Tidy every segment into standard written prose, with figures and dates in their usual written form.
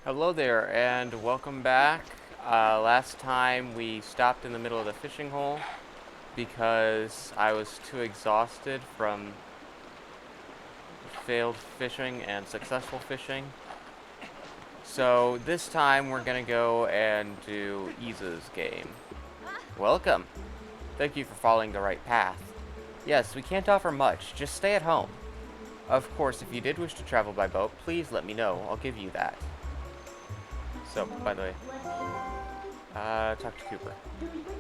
Hello there, and welcome back. Last time we stopped in the middle of the fishing hole because I was too exhausted from failed fishing and successful fishing. So this time we're gonna go and do Isa's game. Welcome. Thank you for following the right path. Yes, we can't offer much, just stay at home. Of course, if you did wish to travel by boat, please let me know. I'll give you that. So, by the way, talk to Cooper.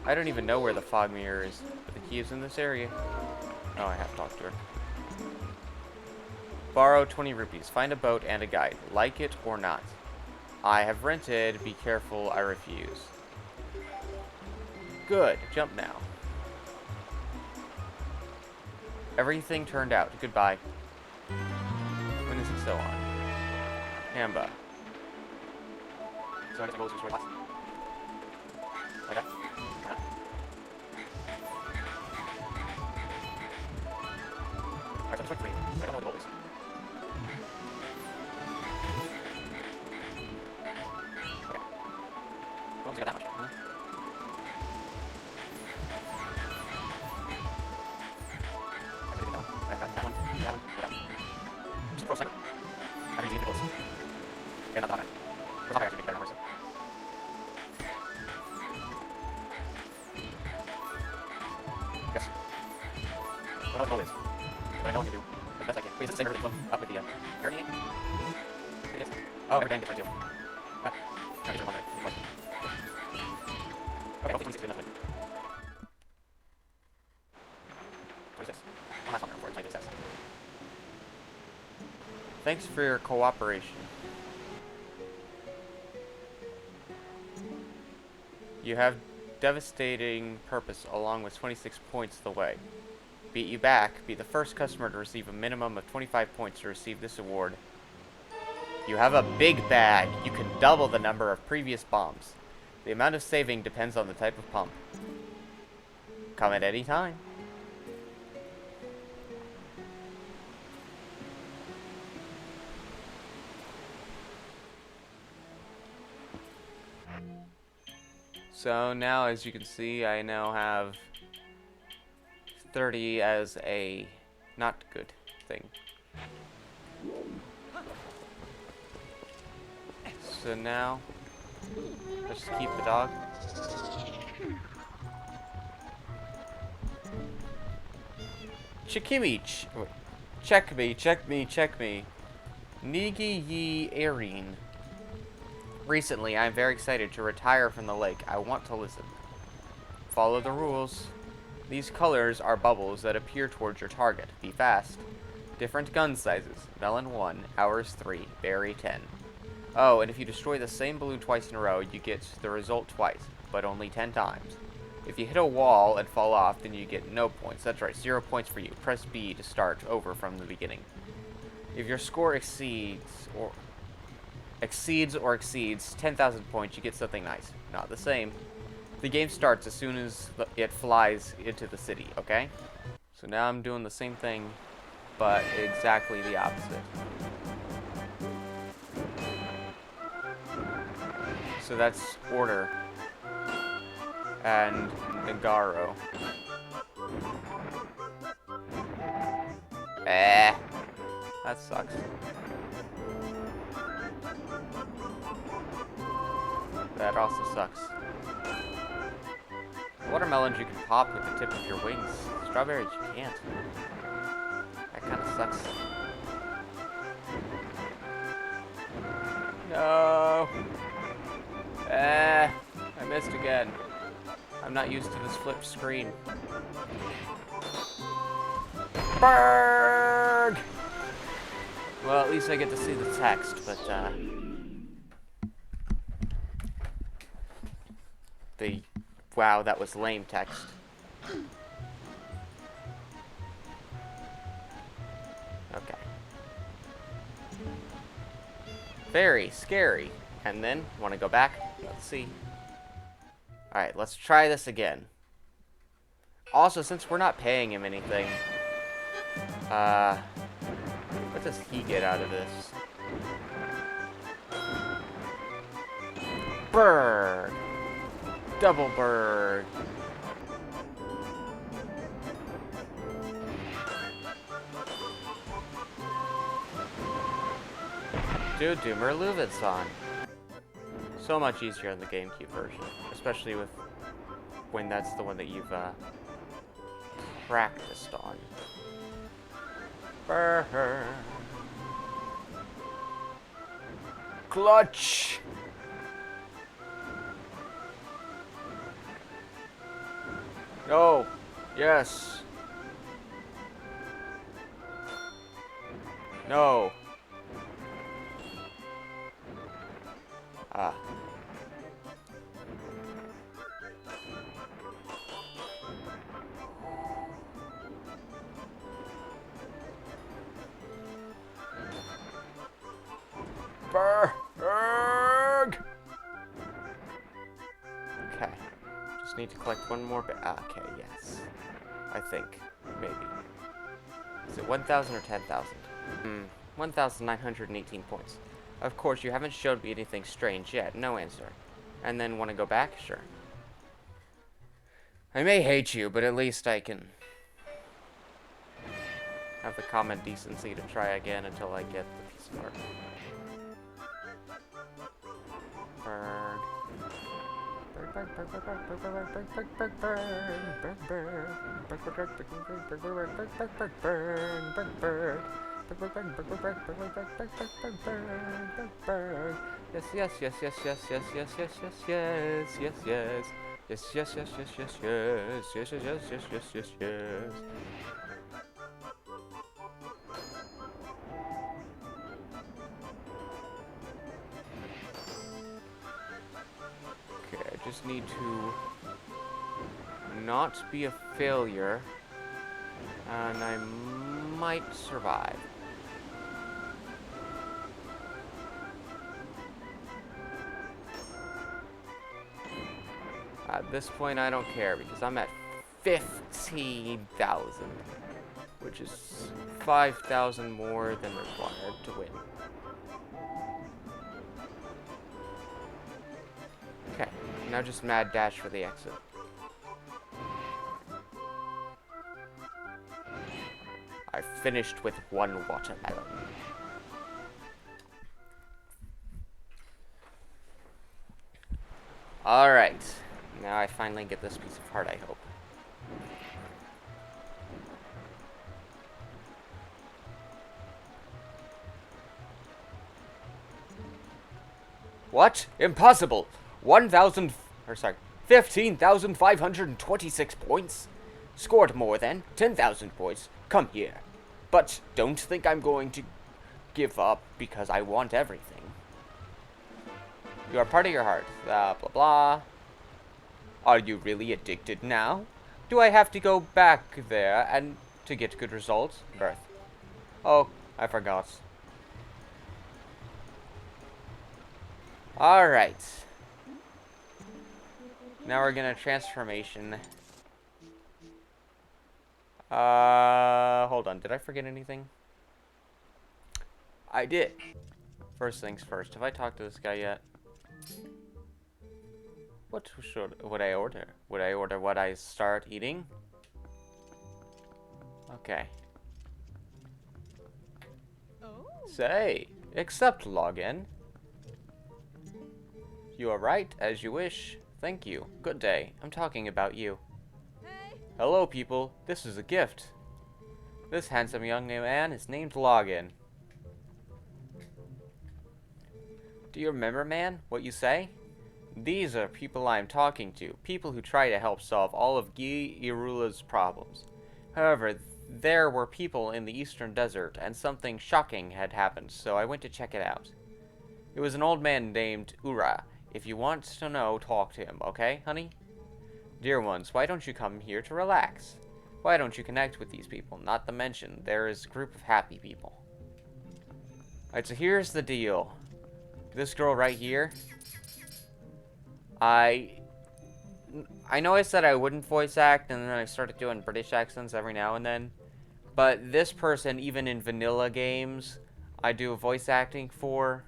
I don't even know where the fog mirror is, but the key is in this area. Oh, I have to talk to her. Borrow 20 rupees. Find a boat and a guide. Like it or not. I have rented. Be careful, I refuse. Good. Jump now. Everything turned out. Goodbye. When is it still on? Hamba. So I guess I go to class. Okay. Yeah. Alright, so I'm 3. I don't know what the goal is. Okay. Well, once you got that much. I've got that one. Just pro second. I'm using the goals. Okay, not that bad. We're probably actually better person. Yes. What the goal is. What I know I can do. The best I can. Wait, is it the same or up with the journey? It is. Oh, every dang different too. Ah, I just wondering. Okay, hopefully 26 is enough. 26. One last one before it's my success. Thanks for your cooperation. You have devastating purpose along with 26 points the way. Beat you back, be the first customer to receive a minimum of 25 points to receive this award. You have a big bag. You can double the number of previous bombs. The amount of saving depends on the type of pump. Come at any time. So now, as you can see, I now have 30 as a not good thing. So now, let's just keep the dog. Chikimi, check me, check me, check me. Nigi ye Erin. Recently, I am very excited to retire from the lake. I want to listen. Follow the rules. These colors are bubbles that appear towards your target. Be fast. Different gun sizes. Melon 1, hours 3, berry 10. Oh, and if you destroy the same balloon twice in a row, you get the result twice, but only 10 times. If you hit a wall and fall off, then you get no points. That's right, 0 points for you. Press B to start over from the beginning. If your score exceeds 10,000 points, you get something nice. Not the same. The game starts as soon as it flies into the city, okay? So now I'm doing the same thing, but exactly the opposite. So that's Order and Nagaro. That sucks. That also sucks. Watermelons you can pop with the tip of your wings. Strawberries you can't. That kind of sucks. No! I missed again. I'm not used to this flip screen. Berg! Well, at least I get to see the text, but, wow, that was lame text. Okay. Very scary. And then, want to go back? Let's see. Alright, let's try this again. Also, since we're not paying him anything, what does he get out of this? Bird. Double bird. Dude, Doomer Luvid's on. So much easier in the GameCube version. Especially with when that's the one that you've practiced on. Burr. Clutch! No! Yes! No! Ah. Berg! Okay. Just need to collect one more bit. Okay, yes. I think. Maybe. Is it 1,000 or 10,000? 1,918 points. Of course, you haven't showed me anything strange yet. No answer. And then want to go back? Sure. I may hate you, but at least I can have the common decency to try again until I get the piece of art. Bird. Yes, yes, yes, yes, yes, yes, yes, yes, yes, yes, yes, yes. Yes, yes, yes, yes, yes, yes, yes, yes, yes, yes, yes, yes, yes. Okay, I just need to not be a failure, and I might survive. At this point, I don't care, because I'm at 15,000, which is 5,000 more than required to win. Okay, now just mad dash for the exit. I finished with one watermelon. Alright. Now I finally get this piece of heart, I hope. What? Impossible! 15,526 points? Scored more than 10,000 points. Come here. But don't think I'm going to give up because I want everything. You are part of your heart. Blah, blah, blah. Are you really addicted now? Do I have to go back there and to get good results? Birth. Oh, I forgot. Alright. Now we're gonna transformation. Hold on. Did I forget anything? I did. First things first. Have I talked to this guy yet? What would I order? Would I order what I start eating? Okay. Oh. Say, accept login. You are right, as you wish. Thank you. Good day. I'm talking about you. Hey. Hello, people. This is a gift. This handsome young man is named Login. Do you remember, man, what you say? These are people I'm talking to, people who try to help solve all of Guy Irula's problems. However, there were people in the eastern desert, and something shocking had happened, so I went to check it out. It was an old man named Ura. If you want to know, talk to him, okay, honey? Dear ones, why don't you come here to relax? Why don't you connect with these people? Not to mention, there is a group of happy people. Alright, so here's the deal. This girl right here, I know I said I wouldn't voice act, and then I started doing British accents every now and then. But this person, even in vanilla games, I do voice acting for,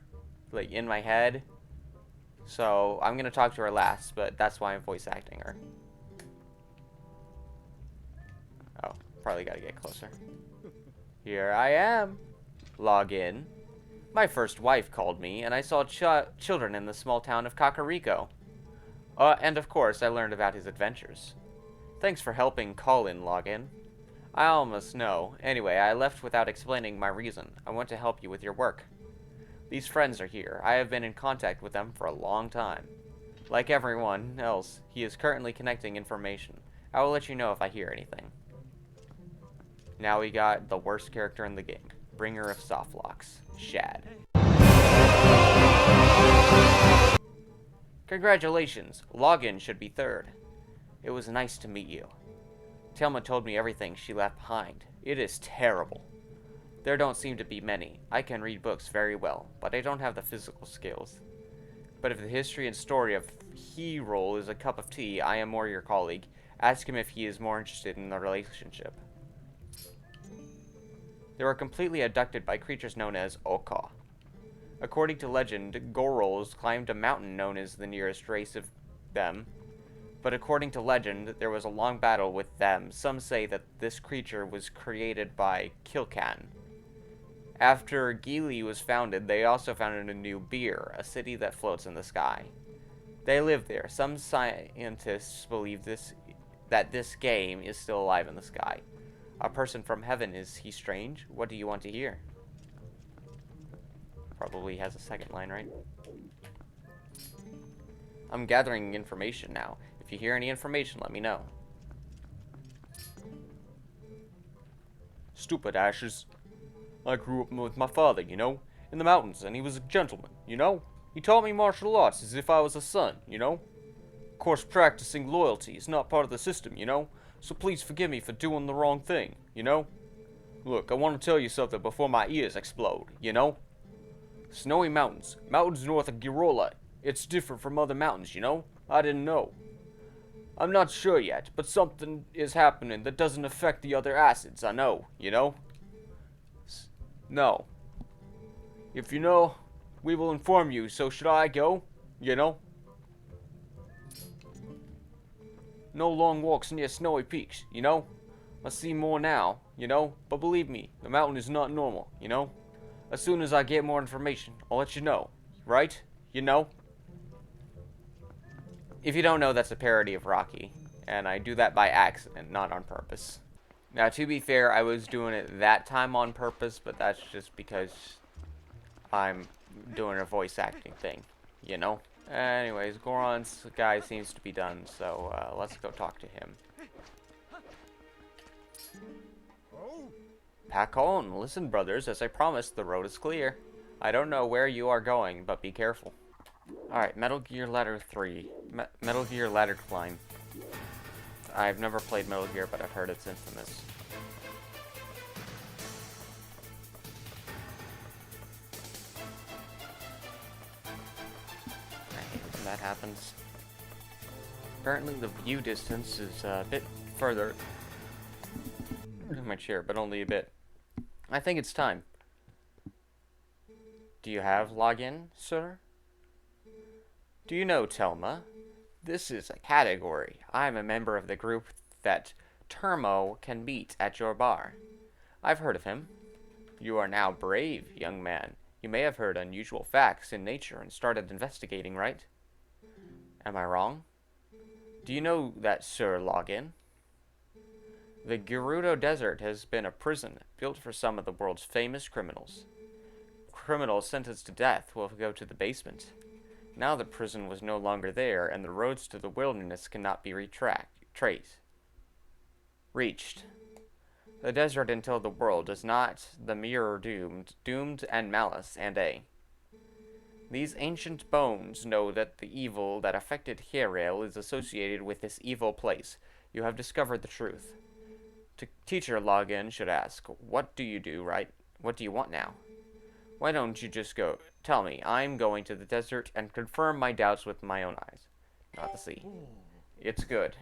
like, in my head. So I'm gonna talk to her last, but that's why I'm voice acting her. Oh, probably gotta get closer. Here I am. Log in. My first wife called me, and I saw children in the small town of Kakariko. And of course, I learned about his adventures. Thanks for helping call in, Login. I almost know. Anyway, I left without explaining my reason. I want to help you with your work. These friends are here. I have been in contact with them for a long time. Like everyone else, he is currently connecting information. I will let you know if I hear anything. Now we got the worst character in the game. Bringer of Softlocks. Shad. Congratulations. Login should be third. It was nice to meet you. Telma told me everything she left behind. It is terrible. There don't seem to be many. I can read books very well, but I don't have the physical skills. But if the history and story of He-Roll is a cup of tea, I am more your colleague. Ask him if he is more interested in the relationship. They were completely abducted by creatures known as Oka. According to legend, Gorals climbed a mountain known as the nearest race of them. But according to legend, there was a long battle with them. Some say that this creature was created by Kilkan. After Gili was founded, they also founded a new Beer, a city that floats in the sky. They live there. Some scientists believe that this game is still alive in the sky. A person from heaven, is he strange? What do you want to hear? Probably has a second line, right? I'm gathering information now. If you hear any information, let me know. Stupid ashes. I grew up with my father, you know, in the mountains, and he was a gentleman, you know? He taught me martial arts as if I was a son, you know? Of course, practicing loyalty is not part of the system, you know? So please forgive me for doing the wrong thing, you know? Look, I want to tell you something before my ears explode, you know? Snowy mountains. Mountains north of Girola. It's different from other mountains, you know? I didn't know. I'm not sure yet, but something is happening that doesn't affect the other acids, I know, you know? No. If you know, we will inform you, so should I go? You know? No long walks near snowy peaks, you know? I see more now, you know? But believe me, the mountain is not normal, you know? As soon as I get more information, I'll let you know. Right? You know? If you don't know, that's a parody of Rocky. And I do that by accident, not on purpose. Now, to be fair, I was doing it that time on purpose, but that's just because I'm doing a voice acting thing, you know? Anyways, Goron's guy seems to be done, so let's go talk to him. Pack on. Listen, brothers, as I promised, the road is clear. I don't know where you are going, but be careful. Alright, Metal Gear Ladder 3. Metal Gear Ladder Climb. I've never played Metal Gear, but I've heard it's infamous. I hate when that happens. Apparently the view distance is a bit further in my chair, but only a bit. I think it's time. Do you have login, sir? Do you know Telma? This is a category. I'm a member of the group that Termo can meet at your bar. I've heard of him. You are now brave, young man. You may have heard unusual facts in nature and started investigating, right? Am I wrong? Do you know that Sir Login? The Gerudo Desert has been a prison built for some of the world's famous criminals. Criminals sentenced to death will go to the basement. Now the prison was no longer there, and the roads to the wilderness cannot be reached. The desert until the world is not the mirror doomed and malice and a. These ancient bones know that the evil that affected Herail is associated with this evil place. You have discovered the truth. Teacher Login should ask, what do you do, right? What do you want now? Why don't you just go? Tell me, I'm going to the desert and confirm my doubts with my own eyes. Not the sea. It's good.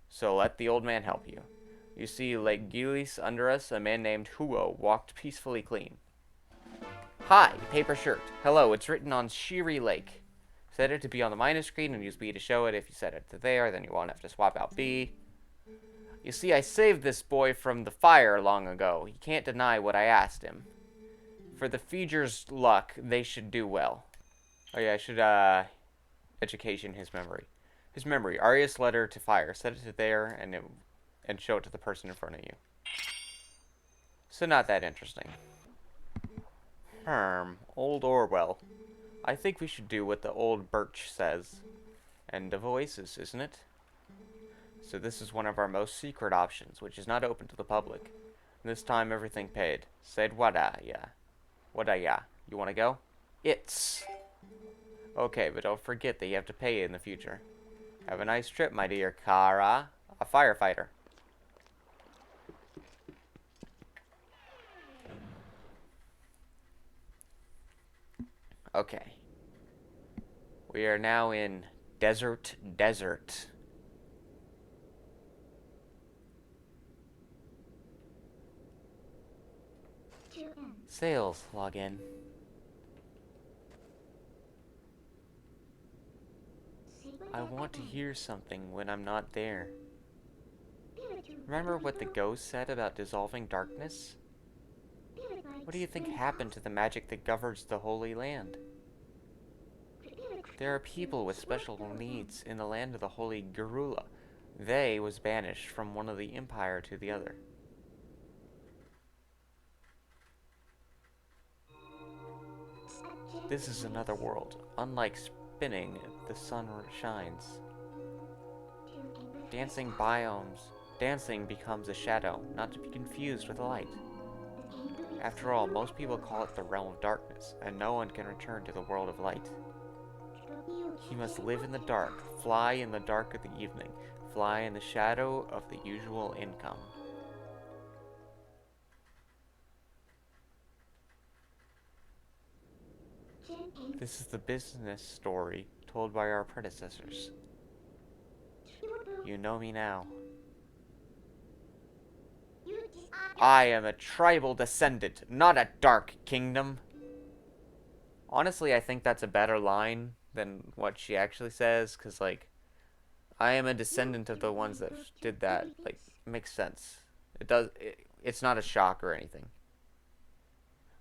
So let the old man help you. You see Lake Gilis under us, a man named Huo walked peacefully clean. Hi, paper shirt. Hello, it's written on Shiri Lake. Set it to be on the minus screen and use B to show it. If you set it to there, then you won't have to swap out B. You see, I saved this boy from the fire long ago. He can't deny what I asked him. For the Feeder's luck, they should do well. Oh yeah, I should, education his memory. His memory, Arya's letter to fire. Set it to there and show it to the person in front of you. So not that interesting. Old Orwell. I think we should do what the old Birch says. End of Oasis, isn't it? So this is one of our most secret options, which is not open to the public. This time everything paid. Said wada ya. Wada ya. You wanna go? It's. Okay, but don't forget that you have to pay in the future. Have a nice trip, my dear Kara. A firefighter. Okay. We are now in Desert. Sales, log in. I want to hear something when I'm not there. Remember what the ghost said about dissolving darkness? What do you think happened to the magic that governs the Holy Land? There are people with special needs in the land of the Holy Garula. They was banished from one of the empire to the other. This is another world. Unlike spinning, the sun shines. Dancing biomes. Dancing becomes a shadow, not to be confused with light. After all, most people call it the realm of darkness, and no one can return to the world of light. He must live in the dark, fly in the dark of the evening, fly in the shadow of the usual income. This is the business story told by our predecessors. You know me now. I am a tribal descendant, not a dark kingdom. Honestly, I think that's a better line than what she actually says, because, like, I am a descendant of the ones that did that. Like, it makes sense. It's not a shock or anything.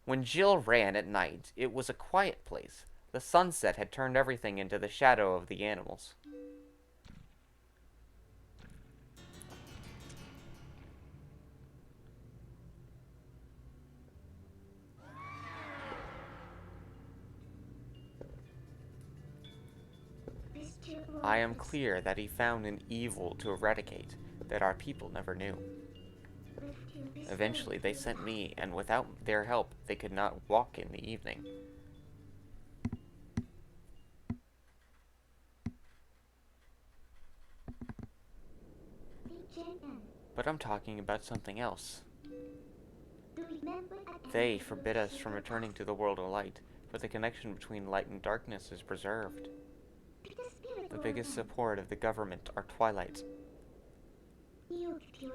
When Jill ran at night, it was a quiet place. The sunset had turned everything into the shadow of the animals. I am clear that he found an evil to eradicate that our people never knew. Eventually, they sent me, and without their help, they could not walk in the evening. But I'm talking about something else. They forbid us from returning to the world of light, but the connection between light and darkness is preserved. The biggest support of the government are twilight.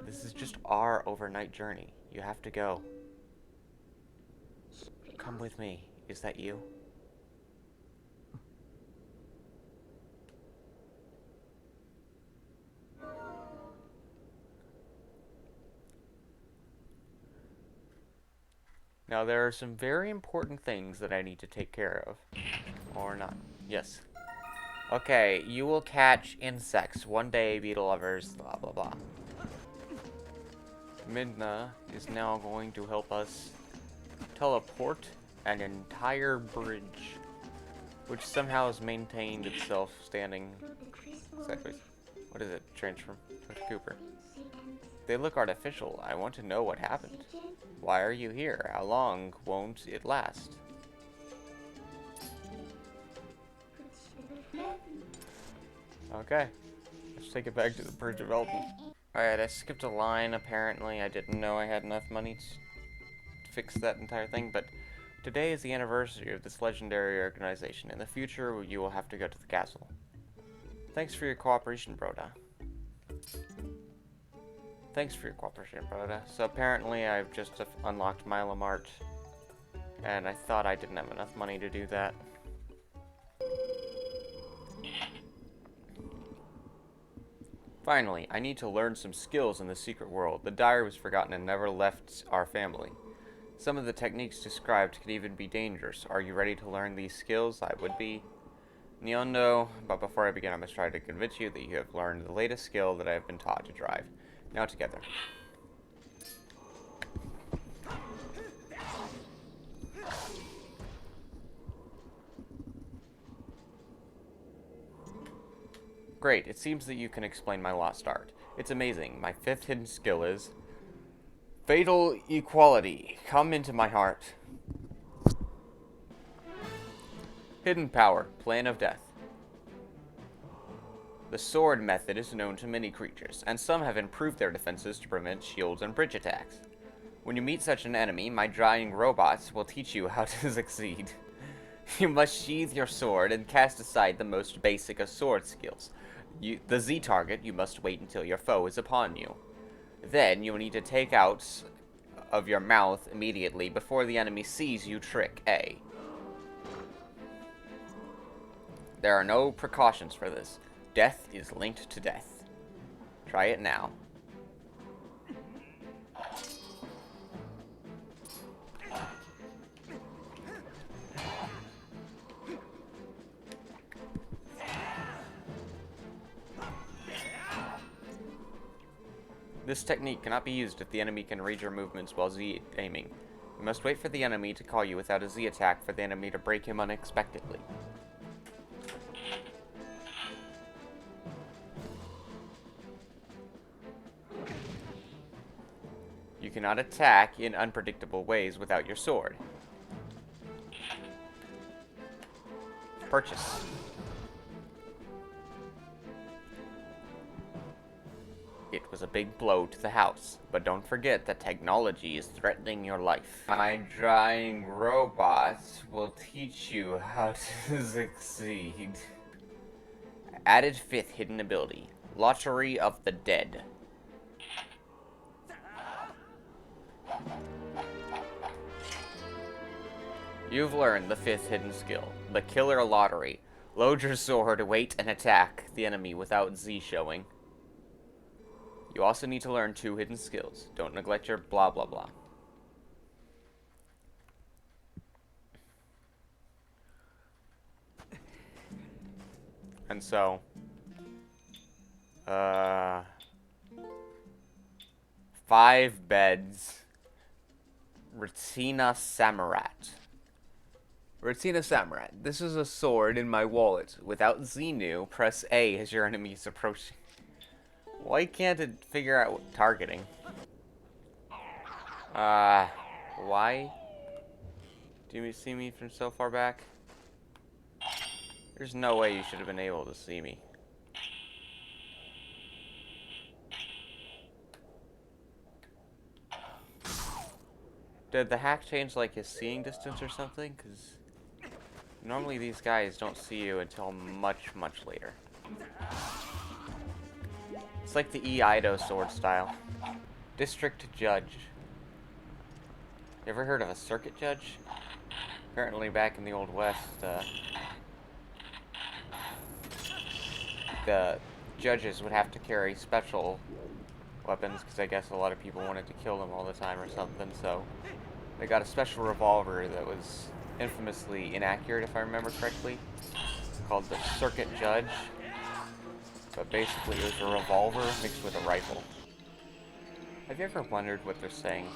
This is just our overnight journey. You have to go. Come with me. Is that you? Now there are some very important things that I need to take care of. Or not. Yes. Okay, you will catch insects. One day, beetle lovers, blah blah blah. Midna is now going to help us teleport an entire bridge, which somehow has maintained itself standing sideways. What is it? Transform. Dr. Cooper. They look artificial. I want to know what happened. Why are you here? How long won't it last? Okay. Let's take it back to the bridge development. Alright, I skipped a line. Apparently, I didn't know I had enough money to fix that entire thing, but today is the anniversary of this legendary organization. In the future, you will have to go to the castle. Thanks for your cooperation, Broda. Thanks for your cooperation, Broda. So apparently, I've just unlocked Milamart, and I thought I didn't have enough money to do that. Finally, I need to learn some skills in the secret world. The diary was forgotten and never left our family. Some of the techniques described could even be dangerous. Are you ready to learn these skills? I would be. Nyondo, but before I begin, I must try to convince you that you have learned the latest skill that I have been taught to drive. Now together. Great, it seems that you can explain my lost art. It's amazing. My 5th hidden skill is Fatal Equality. Come into my heart. Hidden Power. Plan of Death. The sword method is known to many creatures, and some have improved their defenses to prevent shields and bridge attacks. When you meet such an enemy, my drying robots will teach you how to succeed. You must sheathe your sword and cast aside the most basic of sword skills. The Z target, you must wait until your foe is upon you. Then, you will need to take out of your mouth immediately before the enemy sees you trick A. There are no precautions for this. Death is linked to death. Try it now. This technique cannot be used if the enemy can read your movements while Z aiming. You must wait for the enemy to call you without a Z attack for the enemy to break him unexpectedly. You cannot attack in unpredictable ways without your sword. Purchase. It was a big blow to the house, but don't forget that technology is threatening your life. My drying robots will teach you how to succeed. Added 5th hidden ability, Lottery of the Dead. You've learned the 5th hidden skill, the Killer Lottery. Load your sword, wait, and attack the enemy without Z showing. You also need to learn 2 hidden skills. Don't neglect your blah blah blah. And so, 5 beds. Retina Samurat. Retina Samurat. This is a sword in my wallet. Without Xenu, press A as your enemy is approaching. Why can't it figure out targeting? Why? Do you see me from so far back? There's no way you should have been able to see me. Did the hack change, like, his seeing distance or something? Because normally these guys don't see you until much, much later. It's like the E-Ido sword style. District Judge. You ever heard of a circuit judge? Apparently back in the Old West, the judges would have to carry special weapons because I guess a lot of people wanted to kill them all the time or something, so they got a special revolver that was infamously inaccurate, if I remember correctly, called the Circuit Judge. But basically it was a revolver mixed with a rifle. Have you ever wondered what they're saying?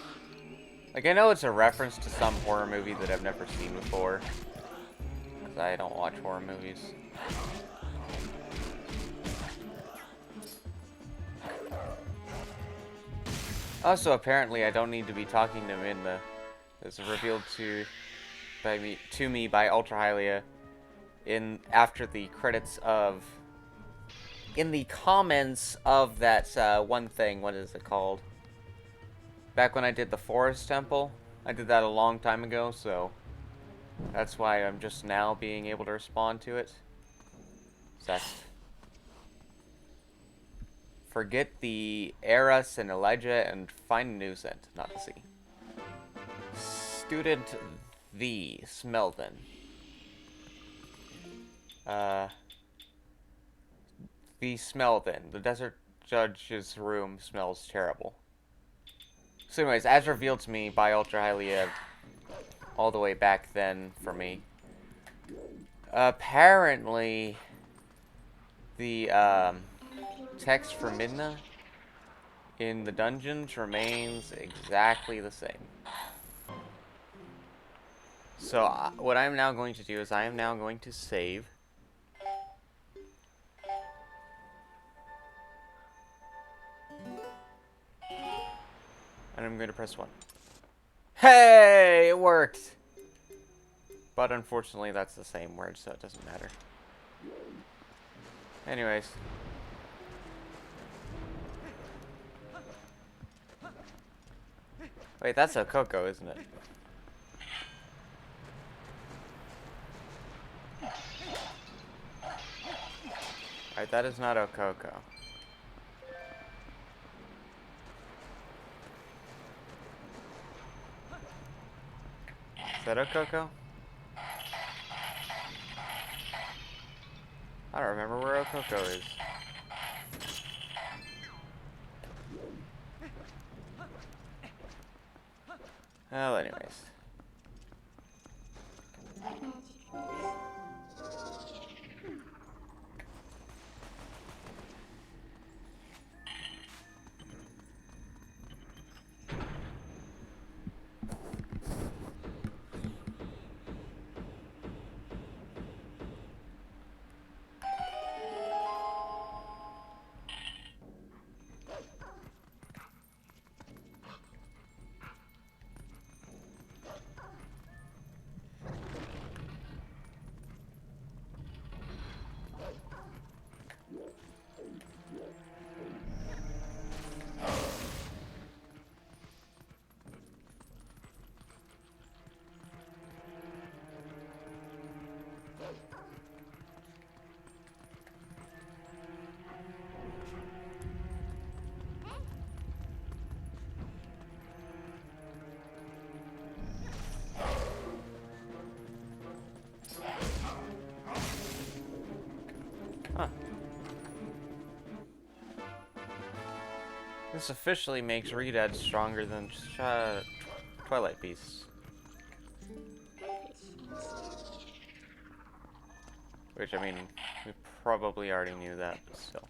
Like, I know it's a reference to some horror movie that I've never seen before, because I don't watch horror movies. Also, apparently, I don't need to be talking to him in the... It's revealed to me by Ultra Hylia after the credits of... In the comments of that one thing, what is it called? Back when I did the Forest Temple, I did that a long time ago, so that's why I'm just now being able to respond to it. Forget the Eras and Elijah and find a new scent, not to see. Student the Smelvin. The Smelvin, the desert judge's room smells terrible. So anyways, as revealed to me by Ultra Hylia all the way back then for me, apparently the text for Midna in the dungeons remains exactly the same. So what I'm now going to do is I am now going to save. And I'm going to press 1. Hey, it worked! But unfortunately that's the same word, so it doesn't matter. Anyways. Wait, that's a Coco, isn't it? Alright, that is not a Coco. Is that a Coco? I don't remember where Okoko is. Well, anyways. Huh. This officially makes Redad stronger than Twilight Beasts. Which, I mean, we probably already knew that, but still.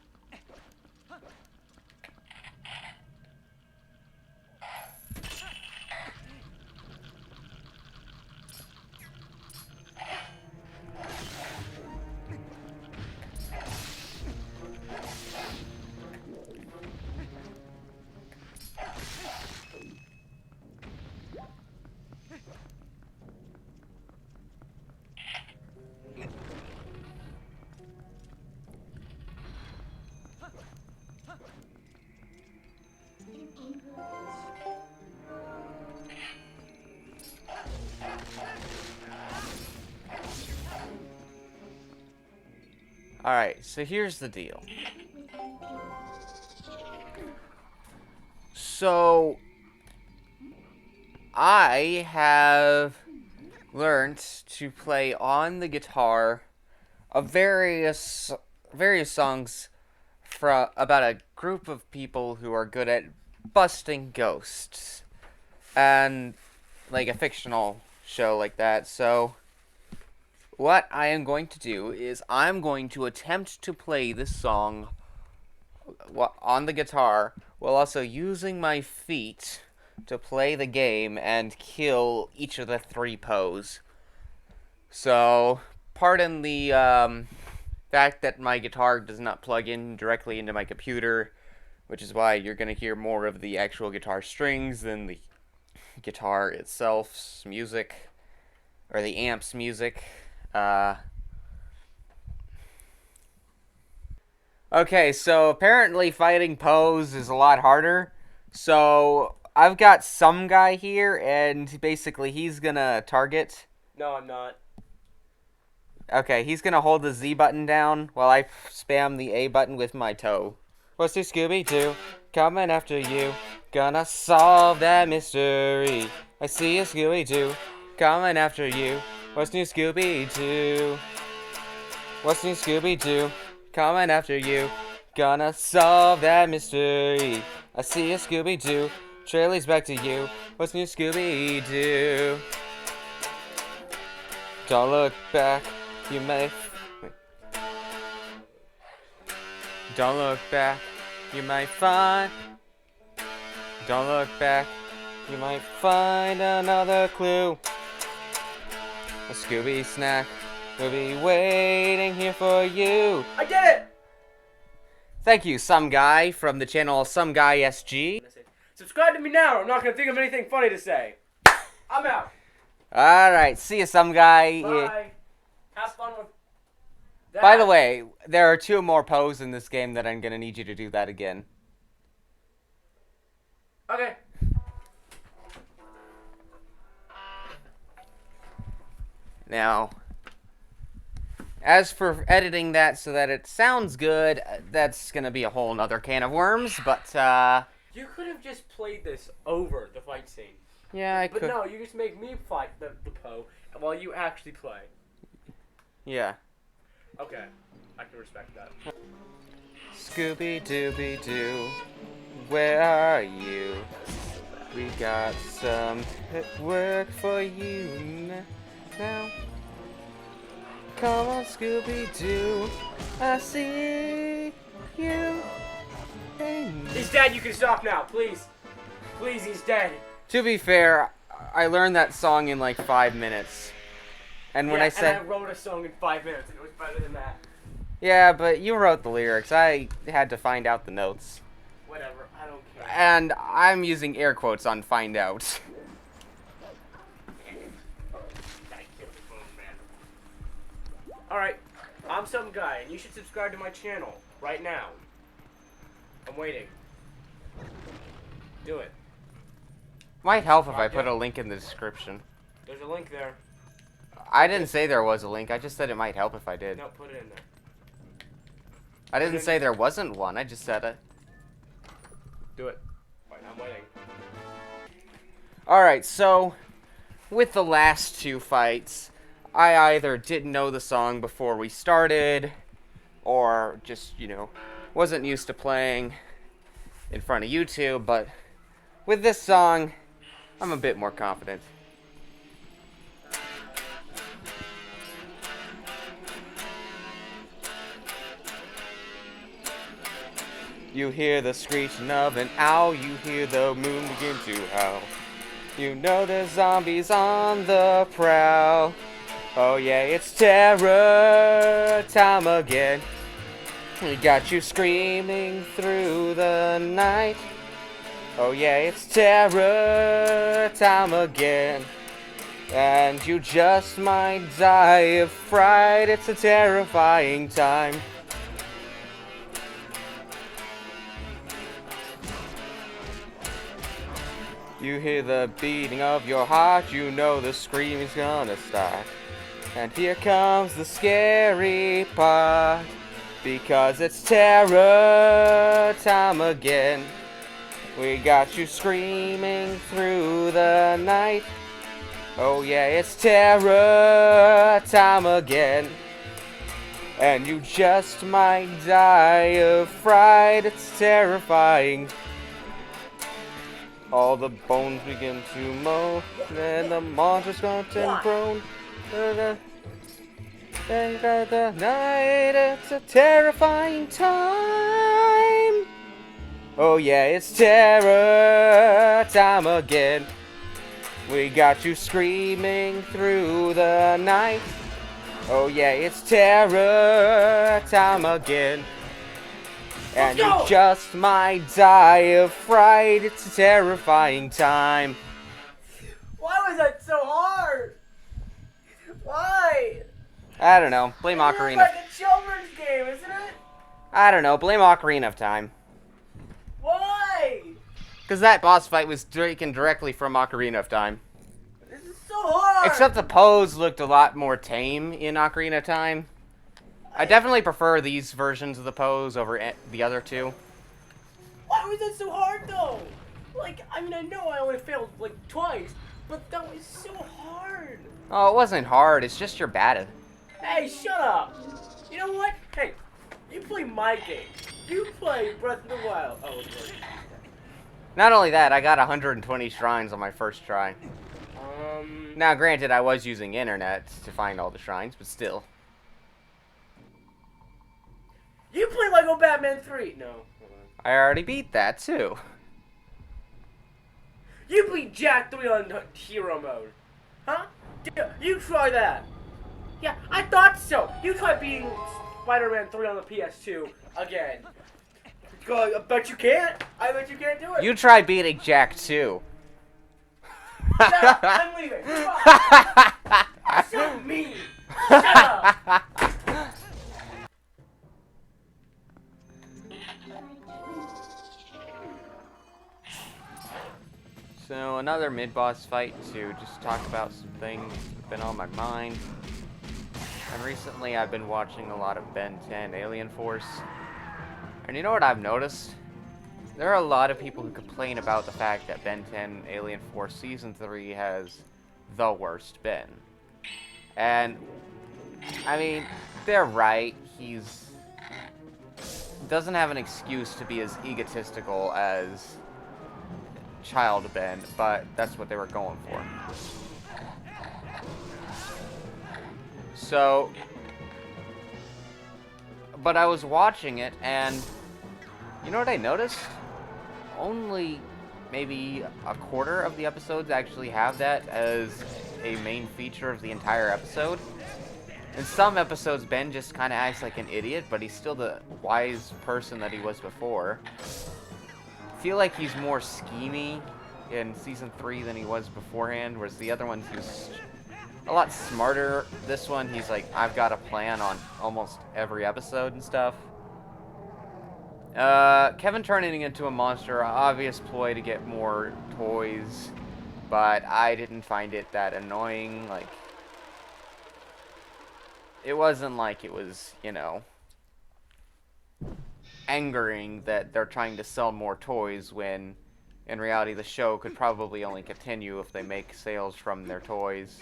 Alright, so here's the deal. So, I have learned to play on the guitar of various songs about a group of people who are good at busting ghosts. And, like, a fictional show like that, so what I am going to do is I'm going to attempt to play this song on the guitar while also using my feet to play the game and kill each of the 3 Poes. So, pardon the fact that my guitar does not plug in directly into my computer, which is why you're going to hear more of the actual guitar strings than the guitar itself's music, or the amp's music. Okay, so apparently fighting Poes is a lot harder. So I've got some guy here, and basically he's gonna target. No, I'm not. Okay, he's gonna hold the Z button down while I spam the A button with my toe. What's new, Scooby-Doo? Coming after you. Gonna solve that mystery. I see a Scooby-Doo coming after you. What's new, Scooby-Doo? What's new, Scooby-Doo? Coming after you. Gonna solve that mystery. I see a Scooby-Doo. Trail leads back to you. What's new, Scooby-Doo? Don't look back. You may... Wait. Don't look back. You might find... Don't look back. You might find another clue. A Scooby snack will be waiting here for you. I did it! Thank you, some guy from the channel someguysg. Subscribe to me now, or I'm not gonna think of anything funny to say. I'm out. Alright, see you, some guy. Bye. Have fun with that. By the way, there are 2 more poses in this game that I'm gonna need you to do that again. Okay. Now, as for editing that so that it sounds good, that's gonna be a whole nother can of worms, but, You could have just played this over the fight scene. yeah, I could. But no, you just make me fight the Poe while you actually play. Yeah. Okay. I can respect that. Scooby-Dooby-Doo, where are you? We got some work for you now. Come on, Scooby-Doo, I see you. He's dead, you can stop now, please. Please, he's dead. To be fair, I learned that song in like 5 minutes. And when I said... and I wrote a song in 5 minutes, and it was better than that. Yeah, but you wrote the lyrics. I had to find out the notes. Whatever, I don't care. And I'm using air quotes on find out. Alright, I'm some guy, and you should subscribe to my channel right now. I'm waiting. Do it. Might help if I put a link in the description. There's a link there. I didn't say there was a link. I just said it might help if I did. No, put it in there. I didn't say there wasn't one. I just said it. Do it. Right, I'm waiting. Alright, so with the last 2 fights, I either didn't know the song before we started, or just, you know, wasn't used to playing in front of YouTube, but with this song, I'm a bit more confident. You hear the screeching of an owl, you hear the moon begin to howl. You know there's zombies on the prowl. Oh yeah, it's terror time again. We got you screaming through the night. Oh yeah, it's terror time again. And you just might die of fright. It's a terrifying time. You hear the beating of your heart, you know the screaming's gonna start. And here comes the scary part, because it's terror time again. We got you screaming through the night. Oh yeah, it's terror time again. And you just might die of fright, it's terrifying. All the bones begin to moan, and the monsters grunt and groan. The night, it's a terrifying time. Oh yeah, it's terror time again. We got you screaming through the night. Oh yeah, it's terror time again. And you just might die of fright. It's a terrifying time. Why was that so hard? Why? I don't know. Blame Ocarina. It's like a children's game, isn't it? I don't know. Blame Ocarina of Time. Why? Because that boss fight was taken directly from Ocarina of Time. This is so hard. Except the pose looked a lot more tame in Ocarina of Time. I definitely prefer these versions of the pose over the other 2. Why was that so hard, though? Like, I mean, I know I only failed, like, twice, but that was so hard. Oh, it wasn't hard. It's just you're bad at it. Hey, shut up. You know what? Hey, you play my game. You play Breath of the Wild. Oh, okay. Not only that, I got 120 shrines on my first try. Now, granted, I was using internet to find all the shrines, but still. You play Lego Batman 3. No. Hold on. I already beat that, too. You beat Jack 3 on hero mode. Huh? You try that. Yeah, I thought so. You try beating Spider-Man 3 on the PS2 again. I bet you can't. I bet you can't do it. You tried beating Jack, too. No, I'm leaving. You're so mean. Shut up. So, another mid-boss fight to just talk about some things that have been on my mind. And recently I've been watching a lot of Ben 10 Alien Force. And you know what I've noticed? There are a lot of people who complain about the fact that Ben 10 Alien Force Season 3 has the worst Ben. And, I mean, they're right. He's doesn't have an excuse to be as egotistical as Child Ben, but that's what they were going for. So, but I was watching it, and you know what I noticed? Only maybe a quarter of the episodes actually have that as a main feature of the entire episode. In some episodes, Ben just kind of acts like an idiot, but he's still the wise person that he was before. I feel like he's more schemy in Season 3 than he was beforehand, whereas the other ones, he was a lot smarter. This one, he's like, I've got a plan on almost every episode and stuff. Kevin turning into a monster, obvious ploy to get more toys, but I didn't find it that annoying. Like, it wasn't like it was, you know, angering that they're trying to sell more toys when in reality the show could probably only continue if they make sales from their toys.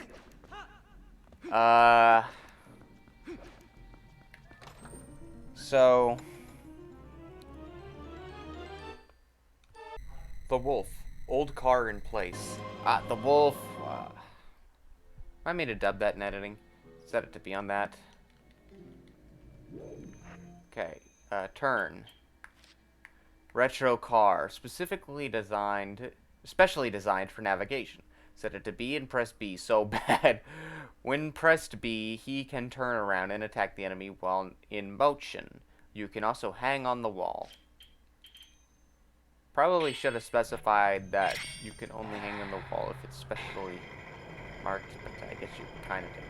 So the wolf, old car in place. The wolf. I made a dub that in editing. Set it to be on that. Okay. Turn. Retro car, specially designed for navigation. Set it to B and press B. So bad. When pressed B, he can turn around and attack the enemy while in motion. You can also hang on the wall. Probably should have specified that you can only hang on the wall if it's specially marked, but I guess you kind of did.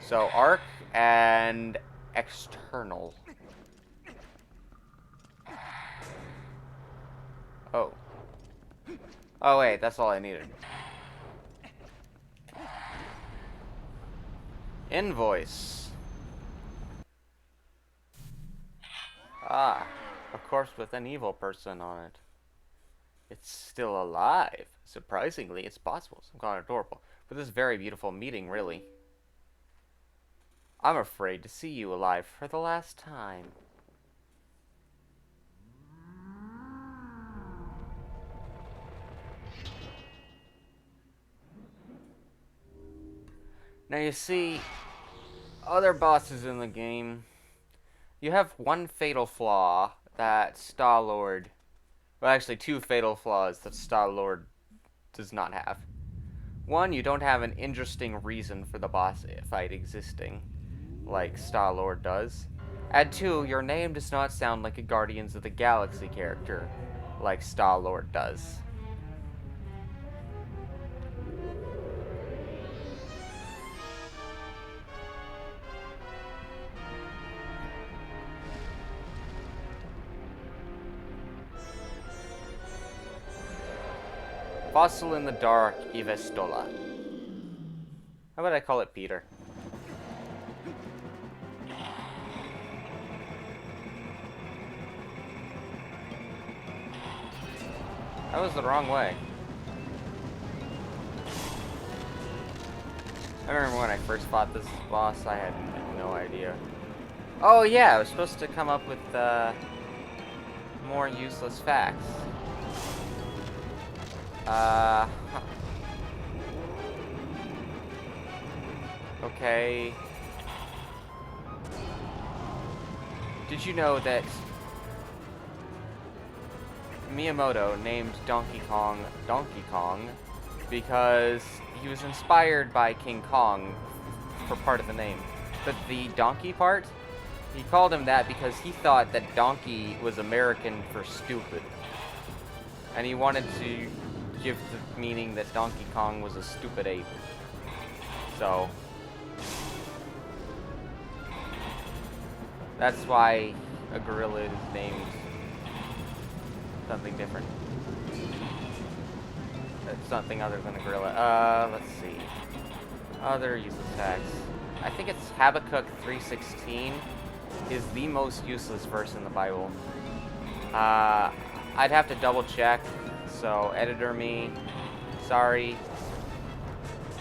So, arc and external. Oh. Oh, wait, that's all I needed. Invoice. Ah, of course with an evil person on it. It's still alive. Surprisingly, it's possible. Some kind of adorable. But this very beautiful meeting, really. I'm afraid to see you alive for the last time. Now you see, other bosses in the game, you have one fatal flaw that Star-Lord, well actually two fatal flaws that Star-Lord does not have. One, you don't have an interesting reason for the boss fight existing, like Star-Lord does. And two, your name does not sound like a Guardians of the Galaxy character, like Star-Lord does. Fossil in the Dark, Ivestola. How about I call it Peter? That was the wrong way. I remember when I first fought this boss, I had no idea. Oh yeah, I was supposed to come up with more useless facts. Huh. Okay. Did you know that Miyamoto named Donkey Kong Donkey Kong because he was inspired by King Kong for part of the name? But the donkey part, he called him that because he thought that donkey was American for stupid. And he wanted to give the meaning that Donkey Kong was a stupid ape. So that's why a gorilla is named something different. It's something other than a gorilla. Let's see. Other useless facts. I think it's Habakkuk 3:16 is the most useless verse in the Bible. I'd have to double check, so editor me, sorry,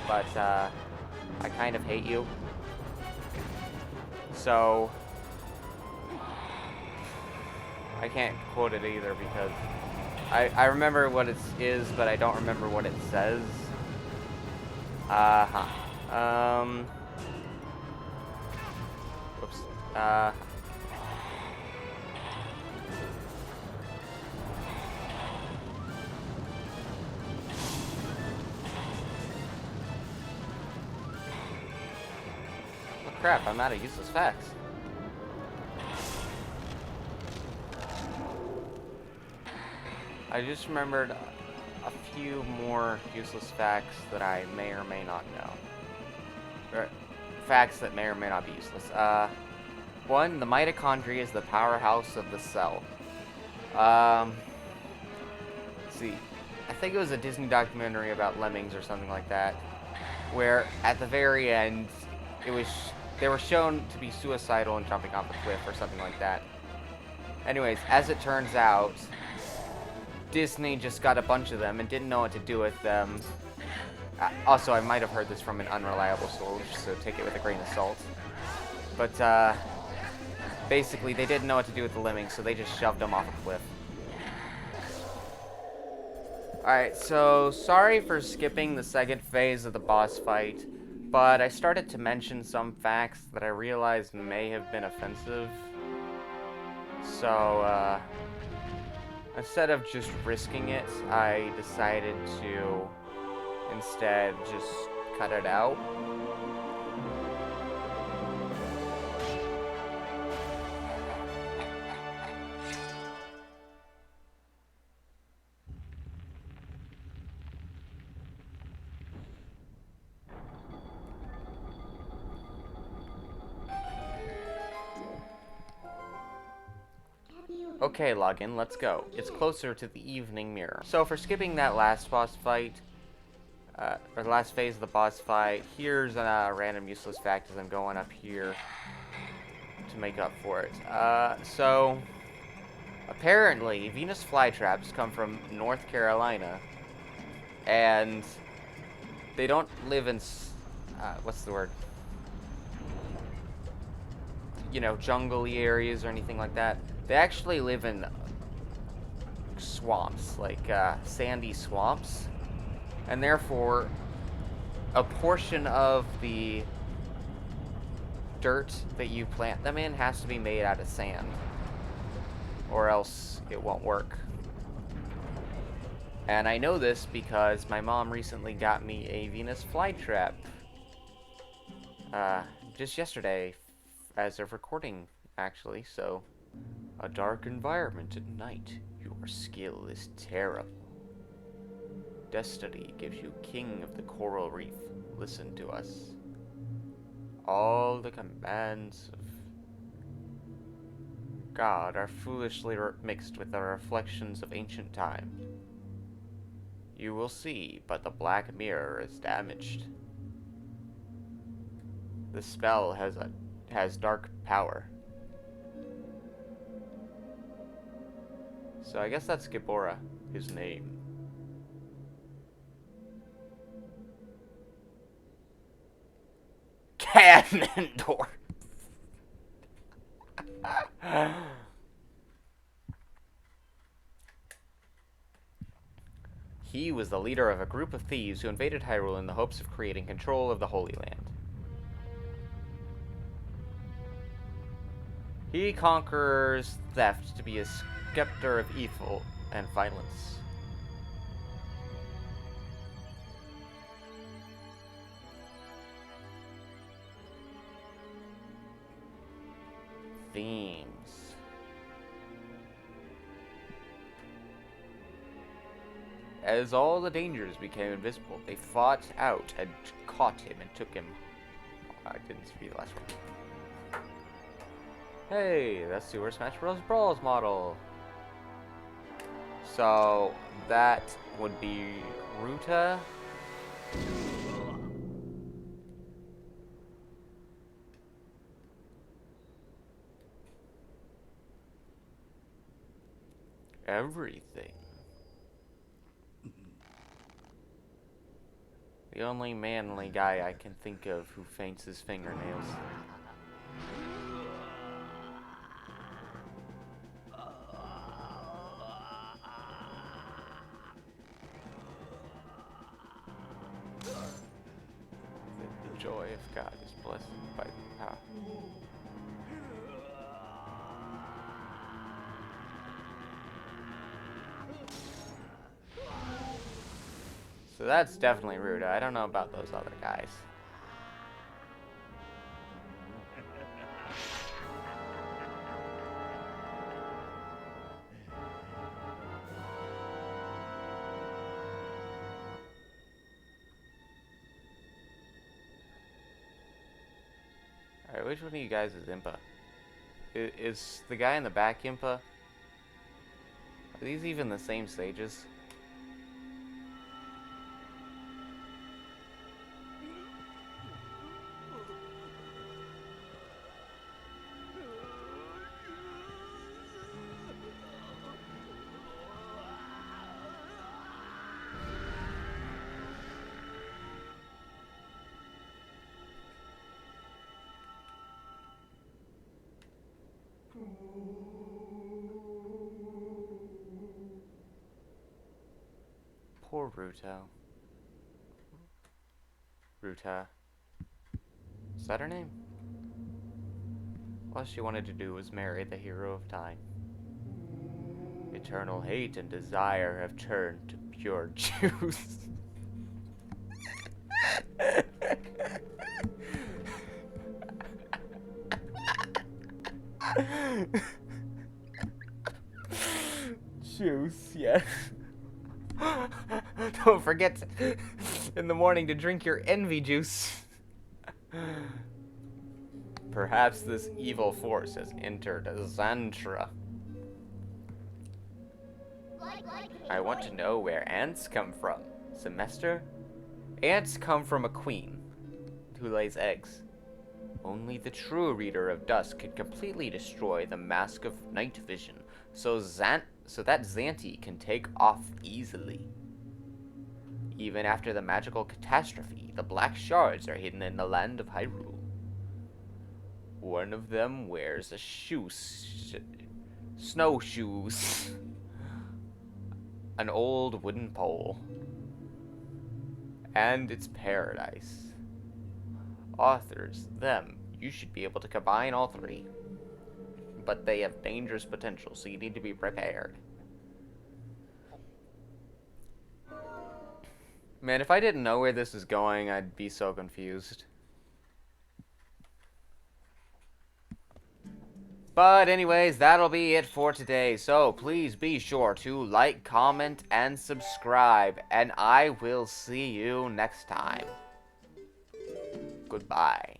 but I kind of hate you. So I can't quote it either because I remember what it is, but I don't remember what it says. Whoops. Oh crap, I'm out of useless facts. I just remembered a few more useless facts that I may or may not know. Or facts that may or may not be useless. One, the mitochondria is the powerhouse of the cell. Let's see. I think it was a Disney documentary about lemmings or something like that, where at the very end, they were shown to be suicidal and jumping off a cliff or something like that. Anyways, as it turns out, Disney just got a bunch of them and didn't know what to do with them. Also, I might have heard this from an unreliable source, so take it with a grain of salt. But, basically, they didn't know what to do with the lemmings, so they just shoved them off a cliff. Alright, so sorry for skipping the second phase of the boss fight, but I started to mention some facts that I realized may have been offensive. So, instead of just risking it, I decided to instead just cut it out. Okay, login, let's go. It's closer to the evening mirror. So for skipping that last boss fight, or the last phase of the boss fight, here's a random useless fact as I'm going up here to make up for it. So apparently Venus flytraps come from North Carolina, and they don't live in, what's the word? You know, jungly areas or anything like that. They actually live in swamps, like sandy swamps, and therefore a portion of the dirt that you plant them in has to be made out of sand, or else it won't work. And I know this because my mom recently got me a Venus flytrap just yesterday, as of recording, actually, so a dark environment at night. Your skill is terrible. Destiny gives you king of the coral reef. Listen to us. All the commands of God are foolishly mixed with the reflections of ancient time. You will see, but the black mirror is damaged. The spell has dark power. So I guess that's Gibora, his name. Ganondorf! He was the leader of a group of thieves who invaded Hyrule in the hopes of creating control of the Holy Land. He conquers theft to be a scepter of evil and violence. Themes. As all the dangers became invisible, they fought out and caught him and took him. I didn't see the last one. Hey, that's Super Smash Bros. Brawl's model. So that would be Ruta. Everything. The only manly guy I can think of who faints his fingernails. The joy of God is blessed by the power. So that's definitely Ruda. I don't know about those other guys. Alright, which one of you guys is Impa? Is the guy in the back Impa? Are these even the same stages? Poor Ruto. Ruta. Is that her name? All she wanted to do was marry the hero of time. Eternal hate and desire have turned to pure juice. Juice, yes. Don't forget in the morning to drink your envy juice. Perhaps this evil force has entered Zantra. I want to know where ants come from. Semester? Ants come from a queen who lays eggs. Only the true reader of dusk could completely destroy the mask of night vision, so that Xanti can take off easily. Even after the magical catastrophe, the black shards are hidden in the land of Hyrule. One of them wears a snowshoes, an old wooden pole, and it's paradise. Authors, them, you should be able to combine all three. But they have dangerous potential, so you need to be prepared. Man, if I didn't know where this is going, I'd be so confused. But anyways, that'll be it for today. So please be sure to like, comment, and subscribe. And I will see you next time. Goodbye.